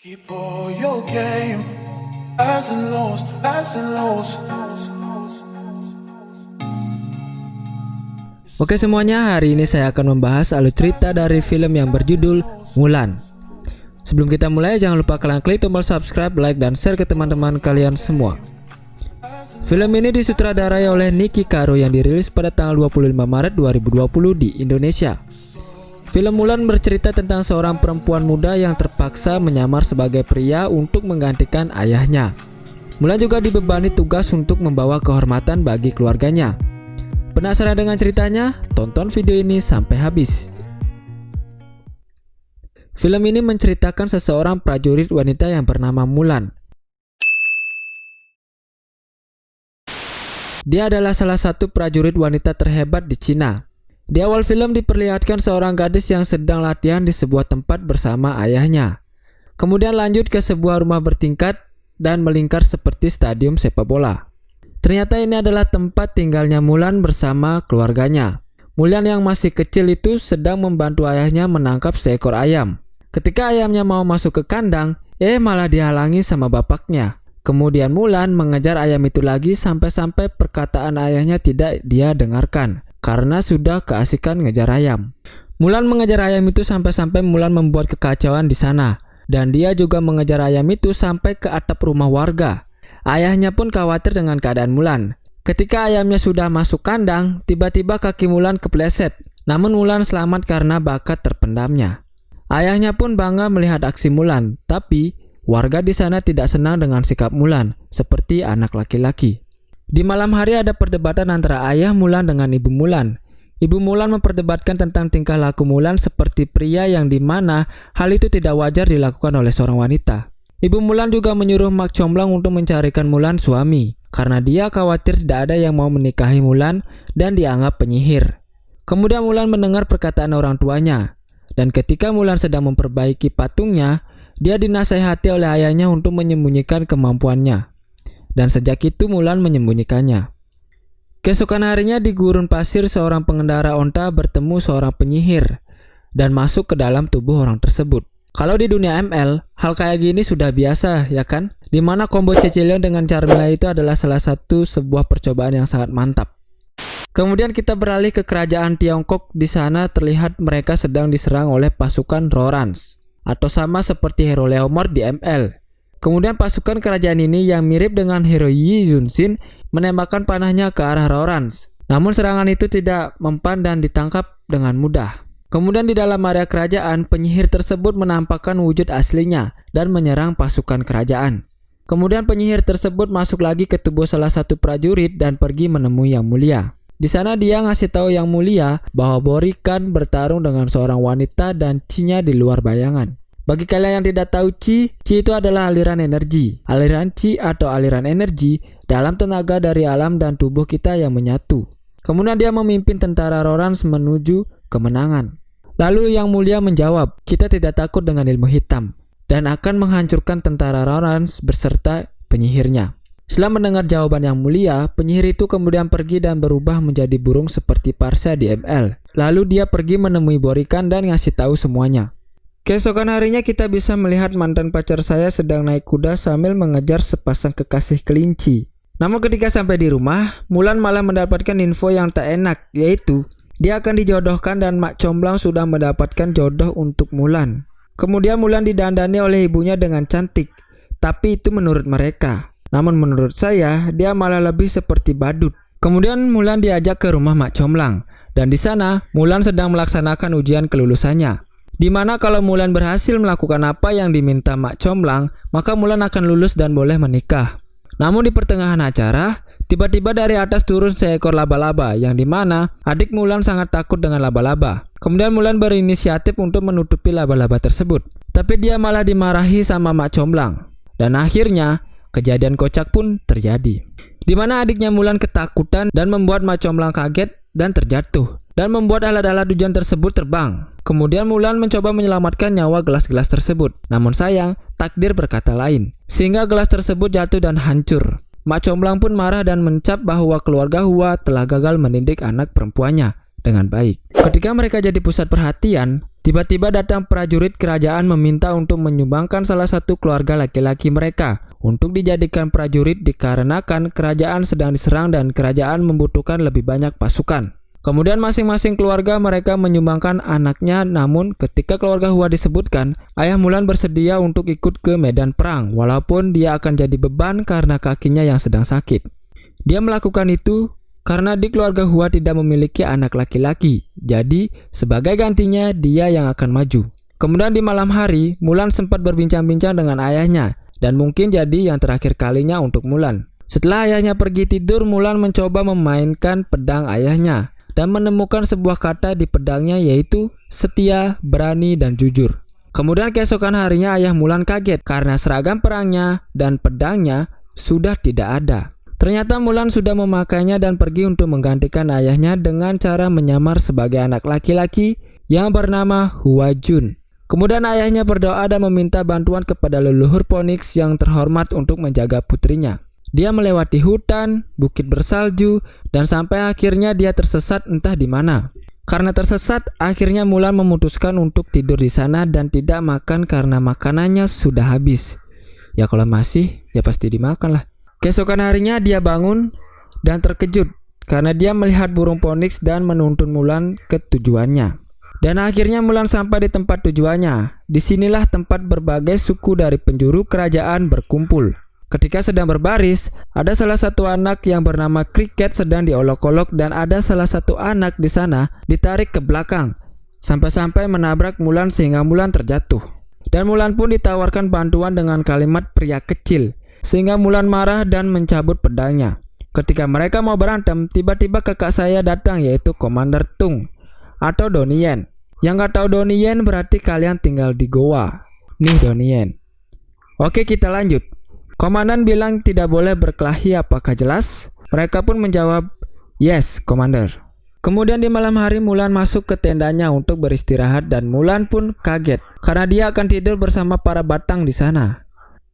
Keep all your game, highs and lows, highs and lows. Oke semuanya, hari ini saya akan membahas alur cerita dari film yang berjudul Mulan. Sebelum kita mulai, jangan lupa kalian klik tombol subscribe, like, dan share ke teman-teman kalian semua. Film ini disutradarai oleh Niki Caro yang dirilis pada tanggal 25 Maret 2020 di Indonesia. Film Mulan bercerita tentang seorang perempuan muda yang terpaksa menyamar sebagai pria untuk menggantikan ayahnya. Mulan juga dibebani tugas untuk membawa kehormatan bagi keluarganya. Penasaran dengan ceritanya? Tonton video ini sampai habis. Film ini menceritakan seseorang prajurit wanita yang bernama Mulan. Dia adalah salah satu prajurit wanita terhebat di Cina. Di awal film diperlihatkan seorang gadis yang sedang latihan di sebuah tempat bersama ayahnya. Kemudian lanjut ke sebuah rumah bertingkat dan melingkar seperti stadium sepak bola. Ternyata ini adalah tempat tinggalnya Mulan bersama keluarganya. Mulan yang masih kecil itu sedang membantu ayahnya menangkap seekor ayam. Ketika ayamnya mau masuk ke kandang, malah dihalangi sama bapaknya. Kemudian Mulan mengejar ayam itu lagi sampai-sampai perkataan ayahnya tidak dia dengarkan. Karena sudah keasikan ngejar ayam. Mulan mengejar ayam itu sampai-sampai Mulan membuat kekacauan di sana. Dan dia juga mengejar ayam itu sampai ke atap rumah warga. Ayahnya pun khawatir dengan keadaan Mulan. Ketika ayamnya sudah masuk kandang, tiba-tiba kaki Mulan kepleset. Namun Mulan selamat karena bakat terpendamnya. Ayahnya pun bangga melihat aksi Mulan. Tapi warga di sana tidak senang dengan sikap Mulan, seperti anak laki-laki. Di malam hari ada perdebatan antara ayah Mulan dengan ibu Mulan. Ibu Mulan memperdebatkan tentang tingkah laku Mulan seperti pria yang dimana hal itu tidak wajar dilakukan oleh seorang wanita. Ibu Mulan juga menyuruh Mak Comblang untuk mencarikan Mulan suami, karena dia khawatir tidak ada yang mau menikahi Mulan dan dianggap penyihir. Kemudian Mulan mendengar perkataan orang tuanya, dan ketika Mulan sedang memperbaiki patungnya, dia dinasehati oleh ayahnya untuk menyembunyikan kemampuannya. Dan sejak itu Mulan menyembunyikannya. Keesokan harinya di gurun pasir seorang pengendara onta bertemu seorang penyihir dan masuk ke dalam tubuh orang tersebut. Kalau di dunia ML, hal kayak gini sudah biasa ya kan? Dimana combo Cecilion dengan Charmila itu adalah salah satu sebuah percobaan yang sangat mantap. Kemudian kita beralih ke kerajaan Tiongkok. Di sana terlihat mereka sedang diserang oleh pasukan Rorans, atau sama seperti hero Leomord di ML. Kemudian pasukan kerajaan ini yang mirip dengan hero Yi Zunxin menembakkan panahnya ke arah Rorans. Namun serangan itu tidak mempan dan ditangkap dengan mudah. Kemudian di dalam area kerajaan, penyihir tersebut menampakkan wujud aslinya dan menyerang pasukan kerajaan. Kemudian penyihir tersebut masuk lagi ke tubuh salah satu prajurit dan pergi menemui Yang Mulia. Di sana dia ngasih tahu Yang Mulia bahwa Borikan bertarung dengan seorang wanita dan Chi-nya di luar bayangan. Bagi kalian yang tidak tahu Chi itu adalah aliran energi. Aliran Chi atau aliran energi dalam tenaga dari alam dan tubuh kita yang menyatu. Kemudian dia memimpin tentara Rorans menuju kemenangan. Lalu Yang Mulia menjawab, kita tidak takut dengan ilmu hitam dan akan menghancurkan tentara Rorans beserta penyihirnya. Setelah mendengar jawaban Yang Mulia, penyihir itu kemudian pergi dan berubah menjadi burung seperti Parsa di ML. Lalu dia pergi menemui Borikan dan ngasih tahu semuanya. Keesokan harinya kita bisa melihat mantan pacar saya sedang naik kuda sambil mengejar sepasang kekasih kelinci. Namun ketika sampai di rumah, Mulan malah mendapatkan info yang tak enak, yaitu dia akan dijodohkan dan Mak Comblang sudah mendapatkan jodoh untuk Mulan. Kemudian Mulan didandani oleh ibunya dengan cantik, tapi itu menurut mereka. Namun menurut saya, dia malah lebih seperti badut. Kemudian Mulan diajak ke rumah Mak Comblang, dan di sana Mulan sedang melaksanakan ujian kelulusannya. Di mana kalau Mulan berhasil melakukan apa yang diminta Mak Comblang, maka Mulan akan lulus dan boleh menikah. Namun di pertengahan acara, tiba-tiba dari atas turun seekor laba-laba yang dimana adik Mulan sangat takut dengan laba-laba. Kemudian Mulan berinisiatif untuk menutupi laba-laba tersebut. Tapi dia malah dimarahi sama Mak Comblang. Dan akhirnya kejadian kocak pun terjadi. Di mana adiknya Mulan ketakutan dan membuat Mak Comblang kaget dan terjatuh. Dan membuat alat-alat ujian tersebut terbang. Kemudian Mulan mencoba menyelamatkan nyawa gelas-gelas tersebut. Namun sayang, takdir berkata lain. Sehingga gelas tersebut jatuh dan hancur. Mak Comblang pun marah dan mencap bahwa keluarga Hua telah gagal mendidik anak perempuannya dengan baik. Ketika mereka jadi pusat perhatian, Tiba-tiba datang prajurit kerajaan meminta untuk menyumbangkan salah satu keluarga laki-laki mereka untuk dijadikan prajurit dikarenakan kerajaan sedang diserang dan kerajaan membutuhkan lebih banyak pasukan. Kemudian masing-masing keluarga mereka menyumbangkan anaknya, namun ketika keluarga Hua disebutkan, ayah Mulan bersedia untuk ikut ke medan perang walaupun dia akan jadi beban karena kakinya yang sedang sakit. Dia melakukan itu karena di keluarga Hua tidak memiliki anak laki-laki, jadi sebagai gantinya dia yang akan maju. Kemudian di malam hari, Mulan sempat berbincang-bincang dengan ayahnya, dan mungkin jadi yang terakhir kalinya untuk Mulan. Setelah ayahnya pergi tidur, Mulan mencoba memainkan pedang ayahnya, dan menemukan sebuah kata di pedangnya yaitu setia, berani, dan jujur. Kemudian keesokan harinya ayah Mulan kaget karena seragam perangnya dan pedangnya sudah tidak ada. Ternyata Mulan sudah memakainya dan pergi untuk menggantikan ayahnya dengan cara menyamar sebagai anak laki-laki yang bernama Hua Jun. Kemudian ayahnya berdoa dan meminta bantuan kepada leluhur Phoenix yang terhormat untuk menjaga putrinya. Dia melewati hutan, bukit bersalju, dan sampai akhirnya dia tersesat entah di mana. Karena tersesat, akhirnya Mulan memutuskan untuk tidur di sana dan tidak makan karena makanannya sudah habis. Ya kalau masih, ya pasti dimakan lah. Keesokan harinya dia bangun dan terkejut karena dia melihat burung Phoenix dan menuntun Mulan ke tujuannya. Dan akhirnya Mulan sampai di tempat tujuannya. Disinilah tempat berbagai suku dari penjuru kerajaan berkumpul. Ketika sedang berbaris, ada salah satu anak yang bernama Cricket sedang diolok-olok dan ada salah satu anak di sana ditarik ke belakang sampai-sampai menabrak Mulan sehingga Mulan terjatuh. Dan Mulan pun ditawarkan bantuan dengan kalimat pria kecil, sehingga Mulan marah dan mencabut pedangnya. Ketika mereka mau berantem, tiba-tiba kakak saya datang yaitu Komander Tung atau Donnie Yen. Yang gak tahu Donnie Yen berarti kalian tinggal di goa. Nih Donnie Yen. Oke, kita lanjut. Komandan bilang tidak boleh berkelahi, apakah jelas? Mereka pun menjawab, yes, Komander. Kemudian di malam hari Mulan masuk ke tendanya untuk beristirahat dan Mulan pun kaget karena dia akan tidur bersama para batang di sana.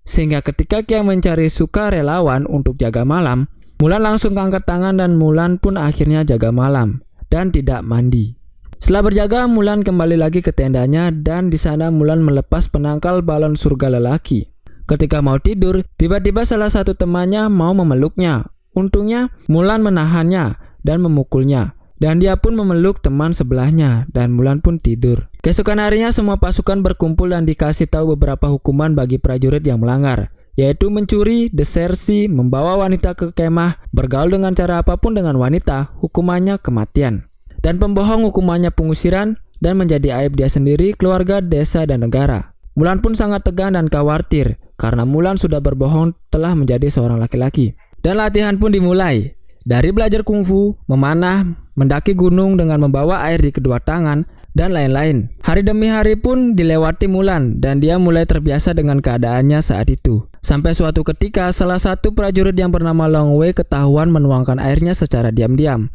Sehingga ketika Kia mencari sukarelawan untuk jaga malam, Mulan langsung angkat tangan dan Mulan pun akhirnya jaga malam dan tidak mandi. Setelah berjaga, Mulan kembali lagi ke tendanya dan di sana Mulan melepas penangkal balon surga lelaki. Ketika mau tidur, tiba-tiba salah satu temannya mau memeluknya. Untungnya Mulan menahannya dan memukulnya. Dan dia pun memeluk teman sebelahnya dan Mulan pun tidur. Keesokan harinya semua pasukan berkumpul dan dikasih tahu beberapa hukuman bagi prajurit yang melanggar, yaitu mencuri, desersi, membawa wanita ke kemah, bergaul dengan cara apapun dengan wanita, hukumannya kematian. Dan pembohong hukumannya pengusiran dan menjadi aib dia sendiri, keluarga, desa, dan negara. Mulan pun sangat tegang dan khawatir karena Mulan sudah berbohong telah menjadi seorang laki-laki. Dan latihan pun dimulai. Dari belajar kungfu, memanah, mendaki gunung dengan membawa air di kedua tangan, dan lain-lain. Hari demi hari pun dilewati Mulan dan dia mulai terbiasa dengan keadaannya saat itu. Sampai suatu ketika salah satu prajurit yang bernama Long Wei ketahuan menuangkan airnya secara diam-diam.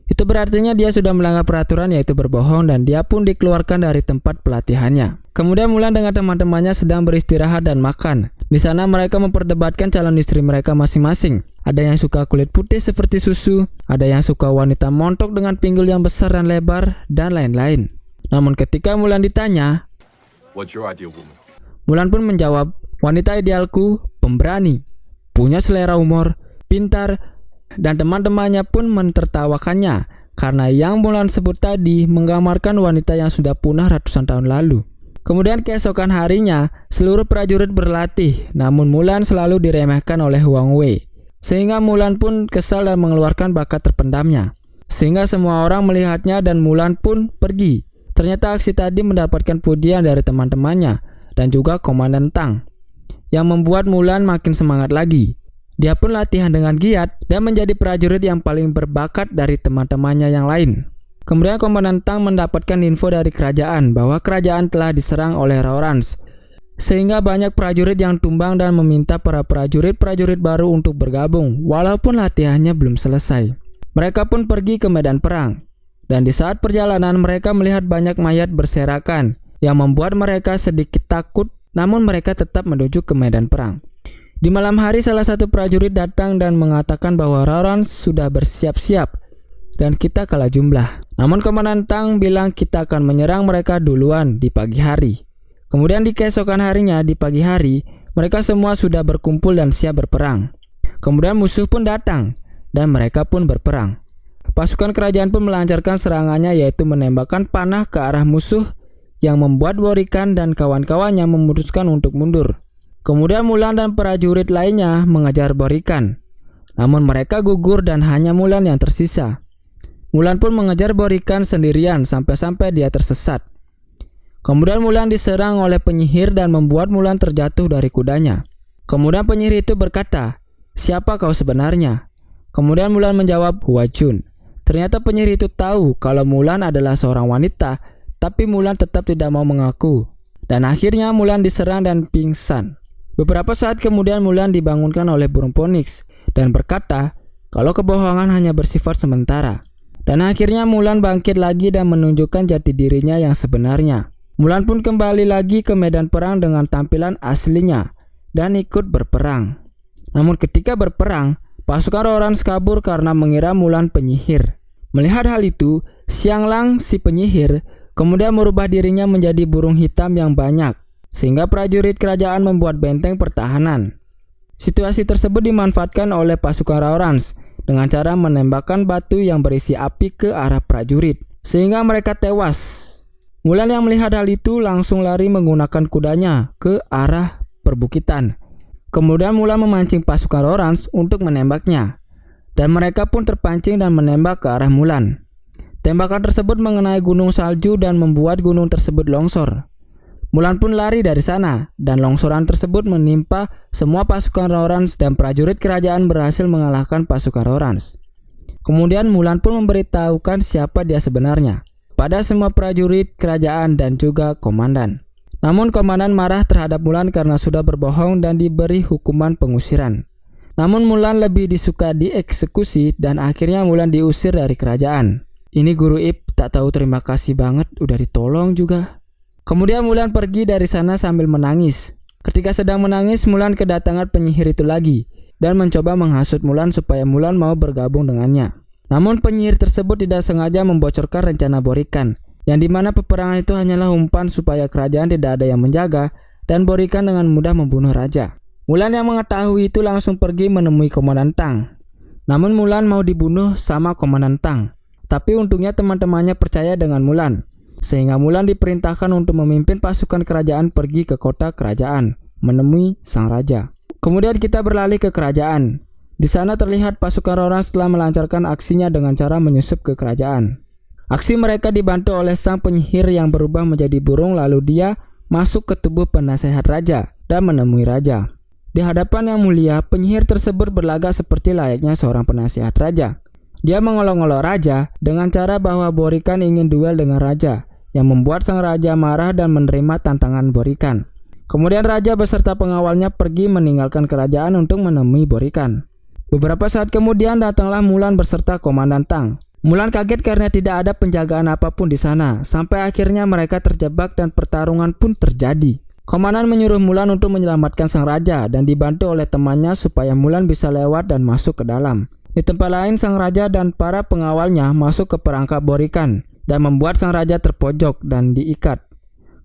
Itu berartinya dia sudah melanggar peraturan yaitu berbohong dan dia pun dikeluarkan dari tempat pelatihannya. Kemudian Mulan dengan teman-temannya sedang beristirahat dan makan. Di sana mereka memperdebatkan calon istri mereka masing-masing. Ada yang suka kulit putih seperti susu, ada yang suka wanita montok dengan pinggul yang besar dan lebar, dan lain-lain. Namun ketika Mulan ditanya, What's your ideal woman? Mulan pun menjawab, wanita idealku pemberani, punya selera humor, pintar, dan teman-temannya pun mentertawakannya karena yang Mulan sebut tadi menggambarkan wanita yang sudah punah ratusan tahun lalu. Kemudian keesokan harinya, seluruh prajurit berlatih, namun Mulan selalu diremehkan oleh Huang Wei. Sehingga Mulan pun kesal dan mengeluarkan bakat terpendamnya. Sehingga semua orang melihatnya dan Mulan pun pergi. Ternyata aksi tadi mendapatkan pujian dari teman-temannya dan juga Komandan Tang, yang membuat Mulan makin semangat lagi. Dia pun latihan dengan giat dan menjadi prajurit yang paling berbakat dari teman-temannya yang lain. Kemudian Komandan Tang mendapatkan info dari kerajaan bahwa kerajaan telah diserang oleh Raorans, sehingga banyak prajurit yang tumbang dan meminta para prajurit-prajurit baru untuk bergabung walaupun latihannya belum selesai. Mereka pun pergi ke medan perang, dan di saat perjalanan mereka melihat banyak mayat berserakan yang membuat mereka sedikit takut, namun mereka tetap menuju ke medan perang. Di malam hari salah satu prajurit datang dan mengatakan bahwa Raorans sudah bersiap-siap dan kita kalah jumlah. Namun Komandan Tang bilang kita akan menyerang mereka duluan di pagi hari. Kemudian di keesokan harinya di pagi hari, mereka semua sudah berkumpul dan siap berperang. Kemudian musuh pun datang dan mereka pun berperang. Pasukan kerajaan pun melancarkan serangannya, yaitu menembakkan panah ke arah musuh yang membuat Borikan dan kawan-kawannya memutuskan untuk mundur. Kemudian Mulan dan prajurit lainnya mengejar Borikan. Namun mereka gugur dan hanya Mulan yang tersisa. Mulan pun mengejar Borikan sendirian sampai-sampai dia tersesat. Kemudian Mulan diserang oleh penyihir dan membuat Mulan terjatuh dari kudanya. Kemudian penyihir itu berkata, "Siapa kau sebenarnya?" Kemudian Mulan menjawab, "Hua Jun." Ternyata penyihir itu tahu kalau Mulan adalah seorang wanita, tapi Mulan tetap tidak mau mengaku. Dan akhirnya Mulan diserang dan pingsan. Beberapa saat kemudian Mulan dibangunkan oleh burung Phoenix dan berkata kalau kebohongan hanya bersifat sementara. Dan akhirnya Mulan bangkit lagi dan menunjukkan jati dirinya yang sebenarnya. Mulan pun kembali lagi ke medan perang dengan tampilan aslinya dan ikut berperang. Namun ketika berperang, pasukan Rorans kabur karena mengira Mulan penyihir. Melihat hal itu, Xianglang si penyihir kemudian merubah dirinya menjadi burung hitam yang banyak, sehingga prajurit kerajaan membuat benteng pertahanan. Situasi tersebut dimanfaatkan oleh pasukan Rorans dengan cara menembakkan batu yang berisi api ke arah prajurit, sehingga mereka tewas. Mulan yang melihat hal itu langsung lari menggunakan kudanya ke arah perbukitan. Kemudian Mulan memancing pasukan Rorans untuk menembaknya, dan mereka pun terpancing dan menembak ke arah Mulan. Tembakan tersebut mengenai gunung salju dan membuat gunung tersebut longsor. Mulan pun lari dari sana, dan longsoran tersebut menimpa semua pasukan Rorans dan prajurit kerajaan berhasil mengalahkan pasukan Rorans. Kemudian Mulan pun memberitahukan siapa dia sebenarnya pada semua prajurit kerajaan dan juga komandan. Namun komandan marah terhadap Mulan karena sudah berbohong dan diberi hukuman pengusiran. Namun Mulan lebih disuka dieksekusi dan akhirnya Mulan diusir dari kerajaan. Ini Guru Ip tak tahu terima kasih banget udah ditolong juga. Kemudian Mulan pergi dari sana sambil menangis. Ketika sedang menangis, Mulan kedatangan penyihir itu lagi dan mencoba menghasut Mulan supaya Mulan mau bergabung dengannya. Namun penyihir tersebut tidak sengaja membocorkan rencana Borikan, yang dimana peperangan itu hanyalah umpan supaya kerajaan tidak ada yang menjaga dan Borikan dengan mudah membunuh raja. Mulan yang mengetahui itu langsung pergi menemui Komandan Tang. Namun Mulan mau dibunuh sama Komandan Tang, tapi untungnya teman-temannya percaya dengan Mulan, sehingga Mulan diperintahkan untuk memimpin pasukan kerajaan pergi ke kota kerajaan menemui sang raja. Kemudian kita beralih ke kerajaan. Di sana terlihat pasukan Rorans telah melancarkan aksinya dengan cara menyusup ke kerajaan. Aksi mereka dibantu oleh sang penyihir yang berubah menjadi burung, lalu dia masuk ke tubuh penasehat raja dan menemui raja. Di hadapan yang mulia, penyihir tersebut berlagak seperti layaknya seorang penasehat raja. Dia mengolok-olok raja dengan cara bahwa Borikan ingin duel dengan raja, yang membuat sang raja marah dan menerima tantangan Borikan. Kemudian raja beserta pengawalnya pergi meninggalkan kerajaan untuk menemui Borikan. Beberapa saat kemudian datanglah Mulan beserta Komandan Tang. Mulan kaget karena tidak ada penjagaan apapun di sana, sampai akhirnya mereka terjebak dan pertarungan pun terjadi. Komandan menyuruh Mulan untuk menyelamatkan sang raja dan dibantu oleh temannya supaya Mulan bisa lewat dan masuk ke dalam. Di tempat lain, sang raja dan para pengawalnya masuk ke perangkap Borikan dan membuat sang raja terpojok dan diikat.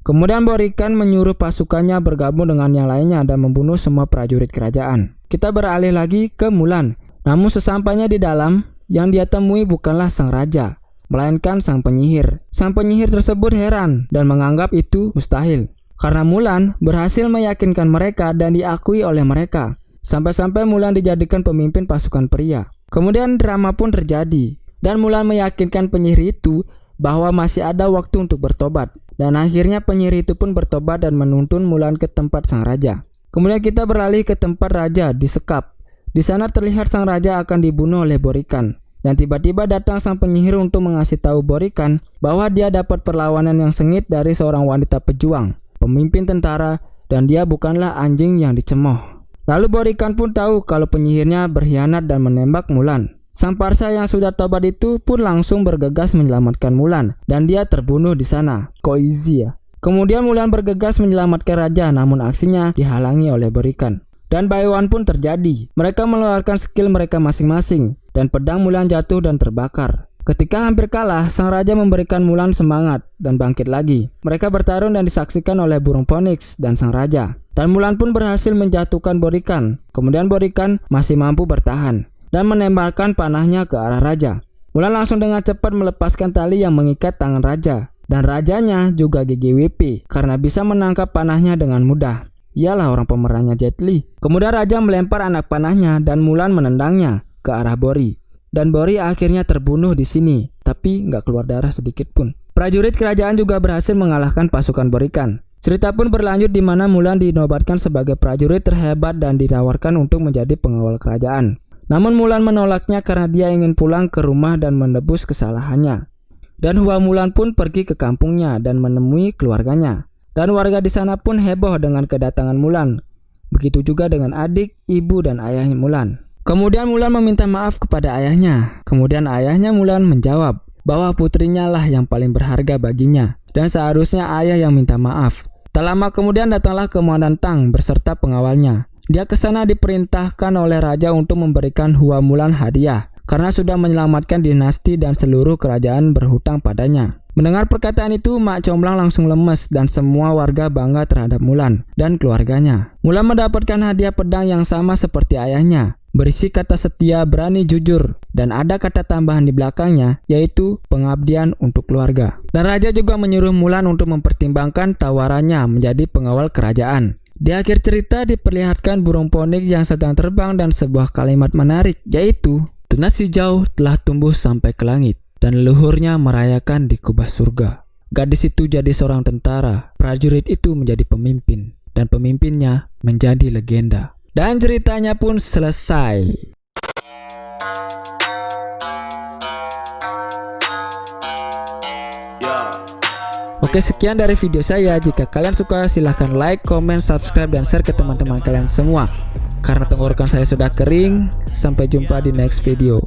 Kemudian Borikan menyuruh pasukannya bergabung dengan yang lainnya dan membunuh semua prajurit kerajaan. Kita beralih lagi ke Mulan. Namun sesampainya di dalam, yang dia temui bukanlah sang raja, melainkan sang penyihir. Sang penyihir tersebut heran dan menganggap itu mustahil, karena Mulan berhasil meyakinkan mereka dan diakui oleh mereka. Sampai-sampai Mulan dijadikan pemimpin pasukan pria. Kemudian drama pun terjadi, dan Mulan meyakinkan penyihir itu bahwa masih ada waktu untuk bertobat. Dan akhirnya penyihir itu pun bertobat dan menuntun Mulan ke tempat sang raja. Kemudian kita beralih ke tempat raja disekap. Di sana terlihat sang raja akan dibunuh oleh Borikan. Dan tiba-tiba datang sang penyihir untuk mengasih tahu Borikan bahwa dia dapat perlawanan yang sengit dari seorang wanita pejuang, pemimpin tentara, dan dia bukanlah anjing yang dicemooh. Lalu Borikan pun tahu kalau penyihirnya berkhianat dan menembak Mulan. Sang Parsa yang sudah tobat itu pun langsung bergegas menyelamatkan Mulan, dan dia terbunuh di sana. Koizi ya. Kemudian Mulan bergegas menyelamatkan raja, namun aksinya dihalangi oleh Borikan. Dan Baiwan pun terjadi. Mereka mengeluarkan skill mereka masing-masing, dan pedang Mulan jatuh dan terbakar. Ketika hampir kalah, sang raja memberikan Mulan semangat dan bangkit lagi. Mereka bertarung dan disaksikan oleh burung Phoenix dan sang raja. Dan Mulan pun berhasil menjatuhkan Borikan. Kemudian Borikan masih mampu bertahan dan menembakkan panahnya ke arah raja. Mulan langsung dengan cepat melepaskan tali yang mengikat tangan raja. Dan rajanya juga gigi Whippy karena bisa menangkap panahnya dengan mudah. Ialah orang pemerannya Jet Li. Kemudian raja melempar anak panahnya dan Mulan menendangnya ke arah Bori. Dan Bori akhirnya terbunuh di sini, tapi nggak keluar darah sedikit pun. Prajurit kerajaan juga berhasil mengalahkan pasukan Borikan. Cerita pun berlanjut di mana Mulan dinobatkan sebagai prajurit terhebat dan ditawarkan untuk menjadi pengawal kerajaan. Namun Mulan menolaknya karena dia ingin pulang ke rumah dan menebus kesalahannya. Dan Hua Mulan pun pergi ke kampungnya dan menemui keluarganya. Dan warga di sana pun heboh dengan kedatangan Mulan. Begitu juga dengan adik, ibu, dan ayahnya Mulan. Kemudian Mulan meminta maaf kepada ayahnya. Kemudian ayahnya Mulan menjawab bahwa putrinya lah yang paling berharga baginya dan seharusnya ayah yang minta maaf. Tak lama kemudian datanglah Komandan Tang beserta pengawalnya. Dia ke sana diperintahkan oleh raja untuk memberikan Hua Mulan hadiah karena sudah menyelamatkan dinasti dan seluruh kerajaan berhutang padanya. Mendengar perkataan itu, Mak Comblang langsung lemes dan semua warga bangga terhadap Mulan dan keluarganya. Mulan mendapatkan hadiah pedang yang sama seperti ayahnya, berisi kata setia, berani, jujur, dan ada kata tambahan di belakangnya, yaitu pengabdian untuk keluarga. Dan raja juga menyuruh Mulan untuk mempertimbangkan tawarannya menjadi pengawal kerajaan. Di akhir cerita diperlihatkan burung Phoenix yang sedang terbang dan sebuah kalimat menarik, yaitu tunas hijau telah tumbuh sampai ke langit dan leluhurnya merayakan di kubah surga. Gadis itu jadi seorang tentara, prajurit itu menjadi pemimpin, dan pemimpinnya menjadi legenda. Dan ceritanya pun selesai. Oke, sekian dari video saya. Jika kalian suka silahkan like, comment, subscribe, dan share ke teman-teman kalian semua. Karena tenggorokan saya sudah kering. Sampai jumpa di next video.